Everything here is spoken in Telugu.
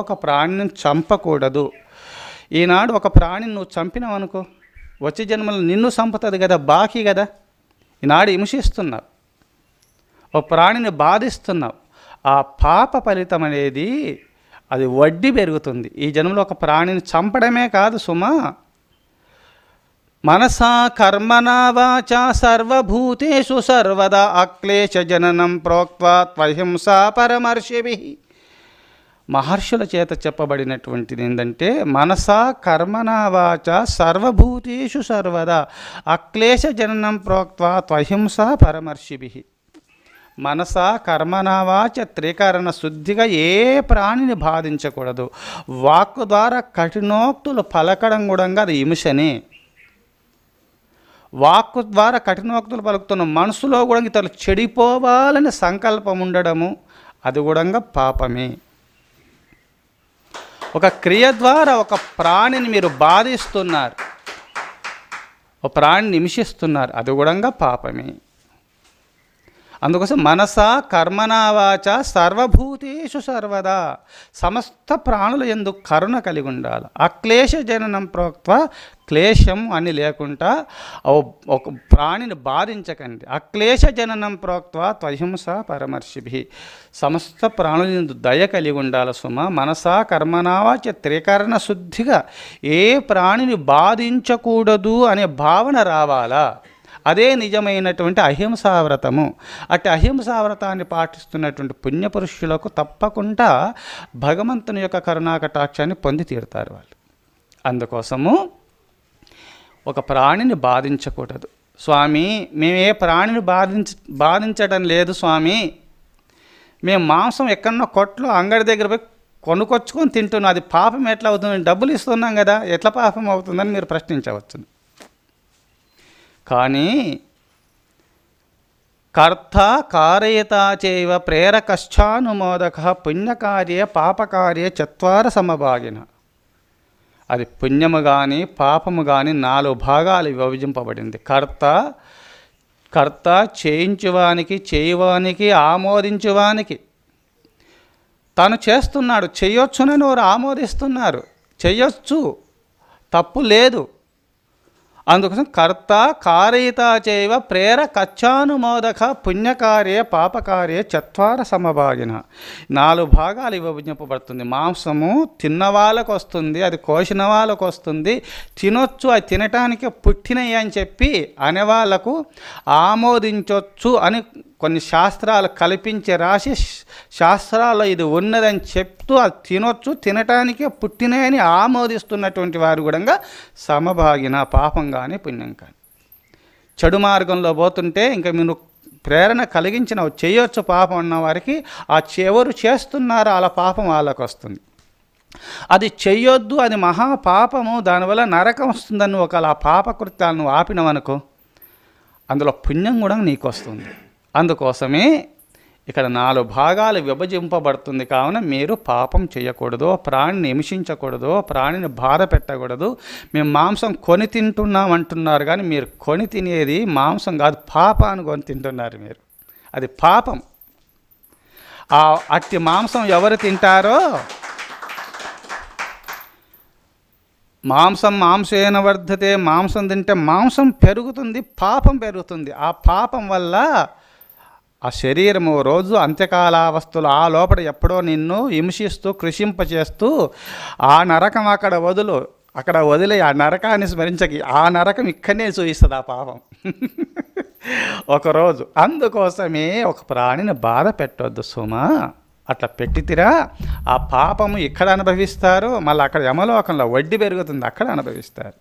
ఒక ప్రాణిని చంపకూడదు. ఈనాడు ఒక ప్రాణిని నువ్వు చంపినావు అనుకో, వచ్చే జన్మలో నిన్ను చంపుతుంది కదా, బాకీ కదా. ఈనాడు హింసిస్తున్నావు, ఒక ప్రాణిని బాధిస్తున్నావు, ఆ పాప ఫలితం అనేది అది వడ్డీ పెరుగుతుంది. ఈ జన్మలో ఒక ప్రాణిని చంపడమే కాదు సుమా, మనసా కర్మణా వాచా సర్వభూతేషు సర్వదా అక్లేశ జననం ప్రోక్త్వా త్వహింసా పరమర్షిభిః. మహర్షుల చేత చెప్పబడినటువంటిది ఏంటంటే, మనసా కర్మణా వాచా సర్వభూతేషు సర్వదా అక్లేశ జననం ప్రోక్త్వా త్వహింసా పరమర్షిభిః. మనసా కర్మణా వాచ త్రికరణ శుద్ధిగా ఏ ప్రాణిని బాధించకూడదు. వాక్కు ద్వారా కఠినోక్తులు పలకడం కూడా అది హింసనే. వాక్కు ద్వారా కఠినోక్తులు పలుకుతున్న మనసులో కూడా ఇతరులు చెడిపోవాలని సంకల్పం ఉండడము అది కూడా పాపమే. ఒక క్రియ ద్వారా ఒక ప్రాణిని మీరు బాధిస్తున్నారు, ఒక ప్రాణిని హింసిస్తున్నారు, అది కూడా పాపమే. అందుకోసం మనసా కర్మణా వాచ సర్వభూతేషు సర్వదా, సమస్త ప్రాణులు యందు కరుణ కలిగి ఉండాలి. అక్లేశ జననం ప్రోక్త్వా, క్లేశం అని లేకుండా ఒక ప్రాణిని బాధించకండి. అక్లేశ జననం ప్రోక్త్వా త్వహింస పరమర్షిభిః. సమస్త ప్రాణుల యందు దయ కలిగి ఉండాలి సుమ. మనసా కర్మణా వాచ త్రికరణ శుద్ధిగా ఏ ప్రాణిని బాధించకూడదు అనే భావన రావాలా. అదే నిజమైనటువంటి అహింసావ్రతము. అట్టి అహింసావ్రతాన్ని పాటిస్తున్నటువంటి పుణ్యపురుషులకు తప్పకుండా భగవంతుని యొక్క కరుణాకటాక్షాన్ని పొంది తీరుతారు వాళ్ళు. అందుకోసము ఒక ప్రాణిని బాధించకూడదు. స్వామి, మేము ఏ ప్రాణిని బాధించడం లేదు స్వామి, మేము మాంసం ఎక్కడన్నా కొట్లో అంగడి దగ్గర పోయి కొనుక్కొచ్చుకొని తింటున్నాం, అది పాపం ఎట్లా అవుతుంది? డబ్బులు ఇస్తున్నాం కదా, ఎట్లా పాపం అవుతుందని మీరు ప్రశ్నించవచ్చు. కానీ కర్త కారయతా చైవ ప్రేరకశ్చానుమోదక పుణ్యకార్య పాపకార్య చత్వార సమభాగిన. అది పుణ్యము కానీ పాపము కానీ 4 భాగాలు విభజింపబడింది. కర్త చేయించువానికి, చేయవానికి, ఆమోదించువానికి. తను చేస్తున్నాడు, చేయొచ్చునని వారు ఆమోదిస్తున్నారు, చెయ్యొచ్చు, తప్పు లేదు. అందుకోసం కర్త కారయితా చైవ ప్రేరకచ్చానుమోదక పుణ్యకార్య పాపకార్య చత్వార సమభాగిన. 4 భాగాలు విభజింపబడుతుంది. మాంసము తిన్న వాళ్ళకు వస్తుంది, అది కోసిన వాళ్ళకు వస్తుంది, తినొచ్చు, అది తినటానికి పుట్టినవి అని చెప్పి అనేవాళ్ళకు ఆమోదించవచ్చు అని కొన్ని శాస్త్రాలు కల్పించి రాసి శాస్త్రాల్లో ఇది ఉన్నదని చెప్తూ అది తినొచ్చు, తినటానికే పుట్టినాయని ఆమోదిస్తున్నటువంటి వారు కూడా సమభాగిన, పాపం కానీ పుణ్యం కానీ. చెడు మార్గంలో పోతుంటే ఇంకా మీరు ప్రేరణ కలిగించిన చేయొచ్చు పాపం అన్న వారికి ఆ ఎవరు చేస్తున్నారో అలా పాపం వాళ్ళకు వస్తుంది. అది చెయ్యొద్దు, అది మహాపాపము, దానివల్ల నరకం వస్తుందని ఒకవేళ ఆ పాపకృత్యాలను ఆపినవనుకో అందులో పుణ్యం కూడా నీకు వస్తుంది. అందుకోసమే ఇక్కడ 4 భాగాలు విభజింపబడుతుంది. కావున మీరు పాపం చేయకూడదు, ప్రాణిని హింసించకూడదు, ప్రాణిని బాధ పెట్టకూడదు. మేము మాంసం కొని తింటున్నాం అంటున్నారు, కానీ మీరు కొని తినేది మాంసం కాదు, పాపాన్ని కొని తింటున్నారు మీరు. అది పాపం. అట్టి మాంసం ఎవరు తింటారో, మాంసేన వర్ధతే, మాంసం తింటే మాంసం పెరుగుతుంది, పాపం పెరుగుతుంది. ఆ పాపం వల్ల ఆ శరీరము రోజు అంత్యకాలావస్థలు ఆ లోపల ఎప్పుడో నిన్ను హింసిస్తూ కృషింపచేస్తూ ఆ నరకం అక్కడ వదిలే ఆ నరకాన్ని స్మరించకి ఆ నరకం ఇక్కడనే చూపిస్తుంది ఆ పాపం ఒకరోజు. అందుకోసమే ఒక ప్రాణిని బాధ పెట్టొద్దు సుమా. అట్లా పెట్టితిరా ఆ పాపము ఇక్కడ అనుభవిస్తారు, మళ్ళీ అక్కడ యమలోకంలో వడ్డీ పెరుగుతుంది, అక్కడ అనుభవిస్తారు.